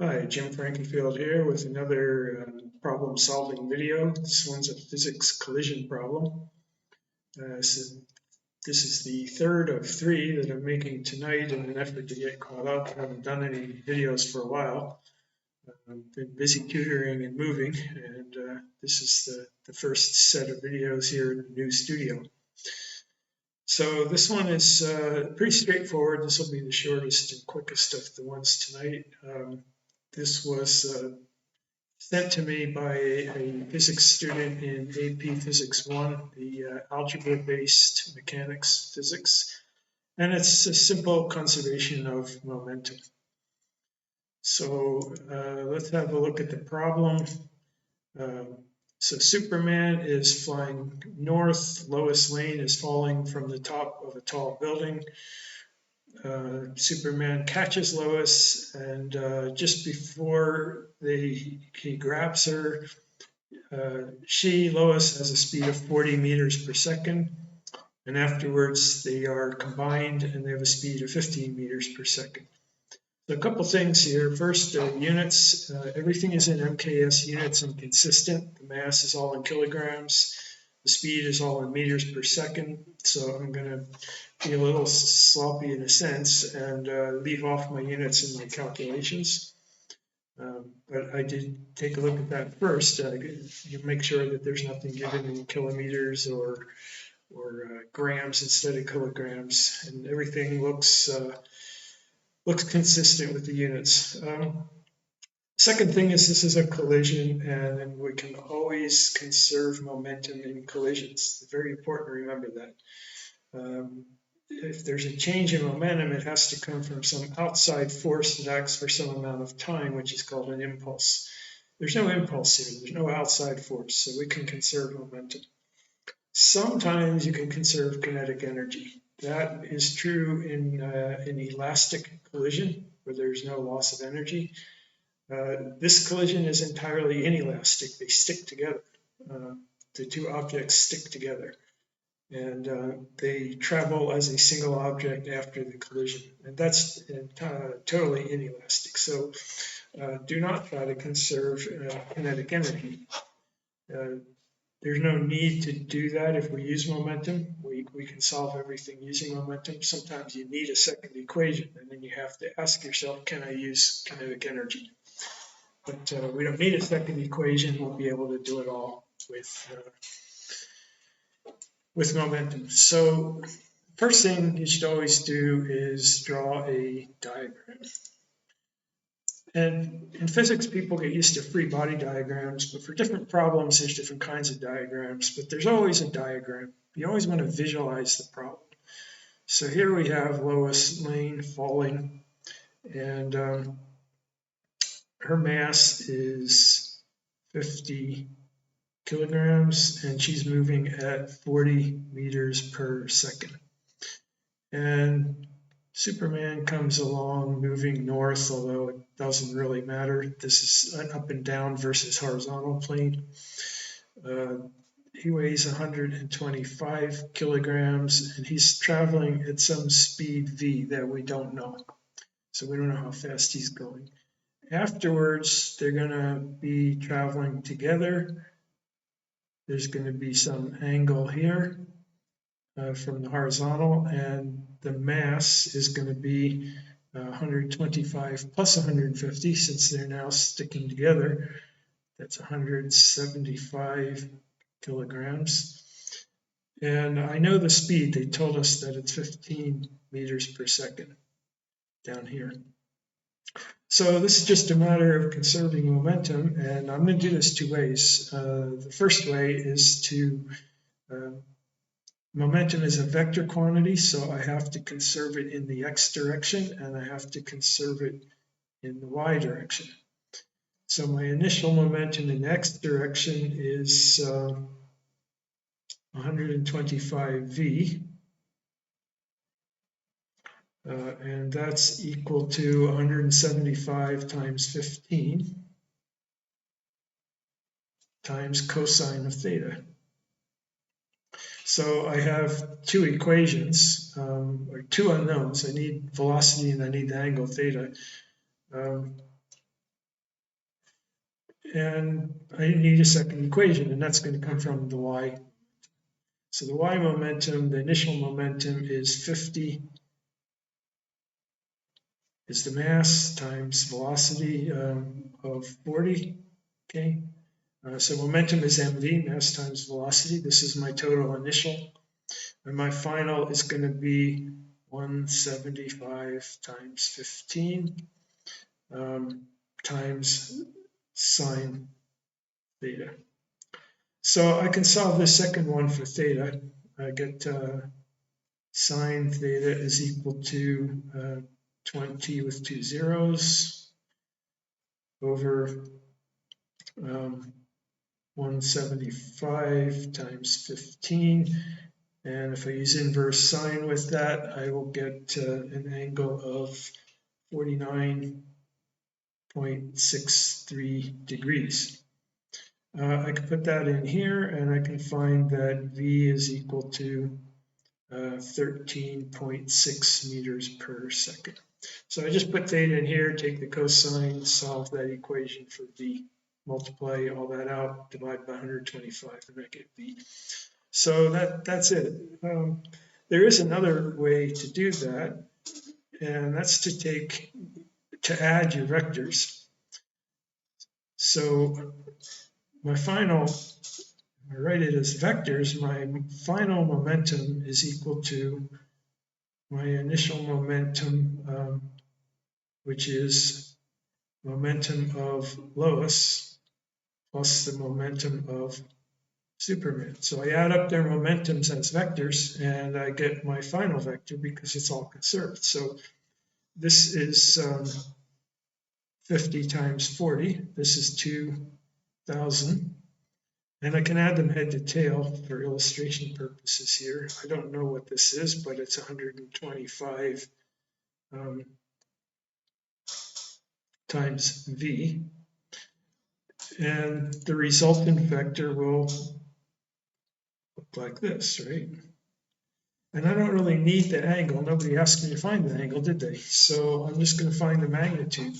Hi, Jim Frankenfield here with another problem-solving video. This one's a physics collision problem. So this is the third of three that I'm making tonight in an effort to get caught up. I haven't done any videos for a while. I've been busy tutoring and moving, and this is the first set of videos here in the new studio. So this one is pretty straightforward. This will be the shortest and quickest of the ones tonight. This was sent to me by a physics student in AP Physics 1, the algebra-based mechanics physics, and it's a simple conservation of momentum. So let's have a look at the problem. So Superman is flying north, Lois Lane is falling from the top of a tall building. Superman catches Lois, and just before he grabs her, Lois, has a speed of 40 meters per second, and afterwards they are combined and they have a speed of 15 meters per second. So a couple things here. First, units. Everything is in MKS units and consistent. The mass is all in kilograms. The speed is all in meters per second. So I'm going to be a little sloppy in a sense and leave off my units in my calculations. But I did take a look at that first. You make sure that there's nothing given in kilometers or grams instead of kilograms, and everything looks consistent with the units. Second thing is this is a collision, and we can always conserve momentum in collisions. It's very important to remember that. If there's a change in momentum, it has to come from some outside force that acts for some amount of time, which is called an impulse. There's no impulse here. There's no outside force, so we can conserve momentum. Sometimes you can conserve kinetic energy. That is true in an elastic collision where there's no loss of energy. This collision is entirely inelastic. They stick together. The two objects stick together, and they travel as a single object after the collision. And that's totally inelastic. So do not try to conserve kinetic energy. There's no need to do that if we use momentum. We can solve everything using momentum. Sometimes you need a second equation, and then you have to ask yourself, can I use kinetic energy? But we don't need a second equation. We'll be able to do it all with momentum. So first thing you should always do is draw a diagram. And in physics, people get used to free body diagrams, but for different problems, there's different kinds of diagrams, but there's always a diagram. You always want to visualize the problem. So here we have Lois Lane falling, and her mass is 50 kilograms, and she's moving at 40 meters per second. And Superman comes along moving north, although it doesn't really matter. This is an up and down versus horizontal plane. He weighs 125 kilograms, and he's traveling at some speed v that we don't know. So we don't know how fast he's going. Afterwards, they're going to be traveling together. There's going to be some angle here from the horizontal, and the mass is going to be 125 plus 150, since they're now sticking together. That's 175 kilograms. And I know the speed. They told us that it's 15 meters per second down here. So this is just a matter of conserving momentum, and I'm going to do this two ways. The first way is to momentum is a vector quantity, so I have to conserve it in the x direction, and I have to conserve it in the y direction. So my initial momentum in the x direction is 125 v, and that's equal to 175 times 15 times cosine of theta. So I have two equations, or two unknowns. I need velocity and I need the angle theta. And I need a second equation, and that's going to come from the y. So the y momentum, the initial momentum is 50 is the mass times velocity of 40, okay? So momentum is mv, mass times velocity. This is my total initial. And my final is going to be 175 times 15 times sine theta. So I can solve this second one for theta. I get sine theta is equal to 20 with 2 zeros over 175 times 15. And if I use inverse sine with that, I will get an angle of 49.63 degrees. I can put that in here, and I can find that V is equal to 13.6 meters per second. So I just put theta in here, take the cosine, solve that equation for V, multiply all that out, divide by 125, and I get V. So that's it. There is another way to do that, and that's to add your vectors. So my final, I write it as vectors, my final momentum is equal to my initial momentum, which is momentum of Lois plus the momentum of Superman. So I add up their momentums as vectors, and I get my final vector because it's all conserved. So this is 50 times 40. This is 2,000. And I can add them head to tail for illustration purposes here. I don't know what this is, but it's 125 times V. And the resultant vector will look like this, right? And I don't really need the angle. Nobody asked me to find the angle, did they? So I'm just going to find the magnitude.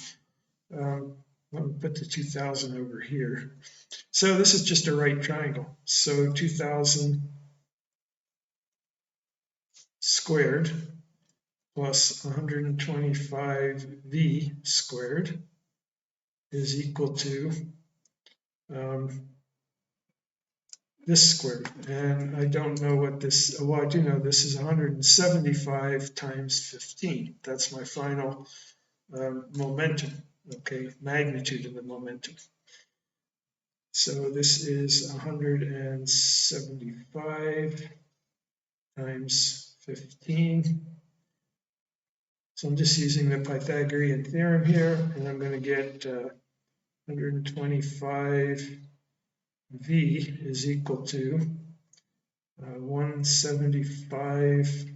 Let me put the 2,000 over here. So this is just a right triangle. So 2,000 squared plus 125V squared is equal to this squared. And I don't know what this, well, I do know this is 175 times 15. That's my final momentum, okay, magnitude of the momentum. So this is 175 times 15. So I'm just using the Pythagorean theorem here, and I'm going to get 125 V is equal to 175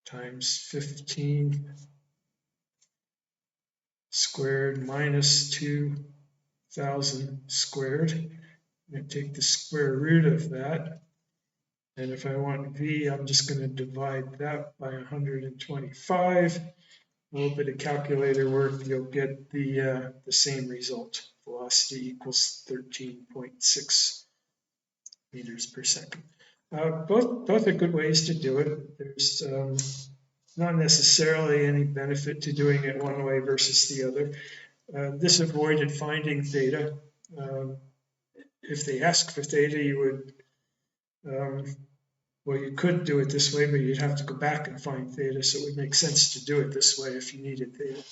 times 15 squared minus 2,000 squared. I'm going to take the square root of that. And if I want V, I'm just going to divide that by 125. A little bit of calculator work, you'll get the same result. Velocity equals 13.6 meters per second. Both are good ways to do it. There's not necessarily any benefit to doing it one way versus the other. This avoided finding theta. If they ask for theta, you would, well, you could do it this way, but you'd have to go back and find theta, so it would make sense to do it this way if you needed theta.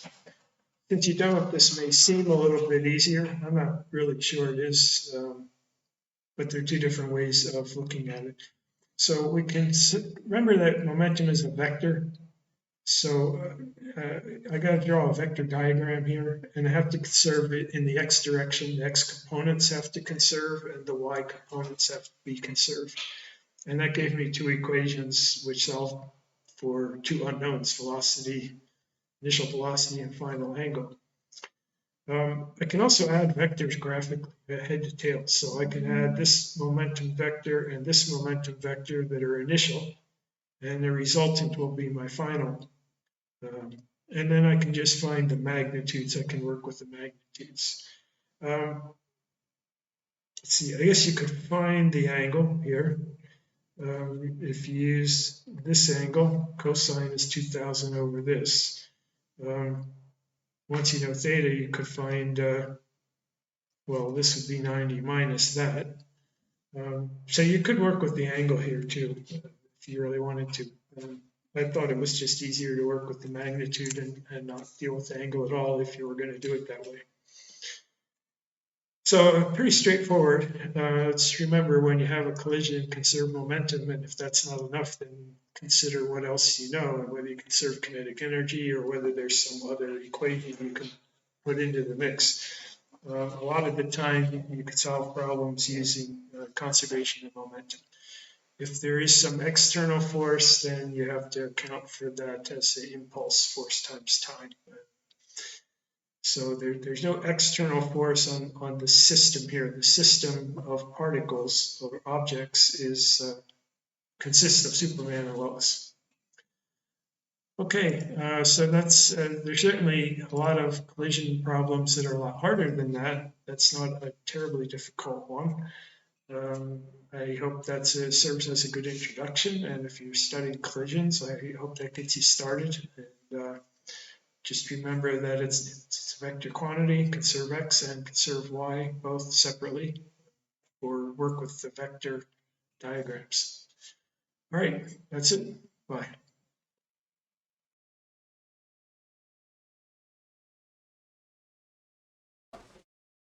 Since you don't, this may seem a little bit easier. I'm not really sure it is, but there are two different ways of looking at it. So we can remember that momentum is a vector. So I got to draw a vector diagram here, and I have to conserve it in the x direction. The x components have to conserve, and the y components have to be conserved. And that gave me two equations which solve for two unknowns, velocity, initial velocity, and final angle. I can also add vectors graphically, head to tail. So I can add this momentum vector and this momentum vector that are initial, and the resultant will be my final. And then I can just find the magnitudes. I can work with the magnitudes. Let's see, I guess you could find the angle here. If you use this angle, cosine is 2000 over this. Once you know theta, you could find, well, this would be 90 minus that. So you could work with the angle here too, if you really wanted to. I thought it was just easier to work with the magnitude and not deal with the angle at all if you were going to do it that way. So pretty straightforward. Let's remember when you have a collision, conserve momentum, and if that's not enough, then consider what else you know, and whether you conserve kinetic energy or whether there's some other equation you can put into the mix. A lot of the time you could solve problems using conservation of momentum. If there is some external force, then you have to account for that as an impulse force times time. So there's no external force on the system here. The system of particles or objects consists of Superman and Lois. Okay, so that's there's certainly a lot of collision problems that are a lot harder than that. That's not a terribly difficult one. I hope that serves as a good introduction, and if you're studying collisions, I hope that gets you started. And just remember that it's a vector quantity, conserve x and conserve y, both separately, or work with the vector diagrams. All right, that's it. Bye.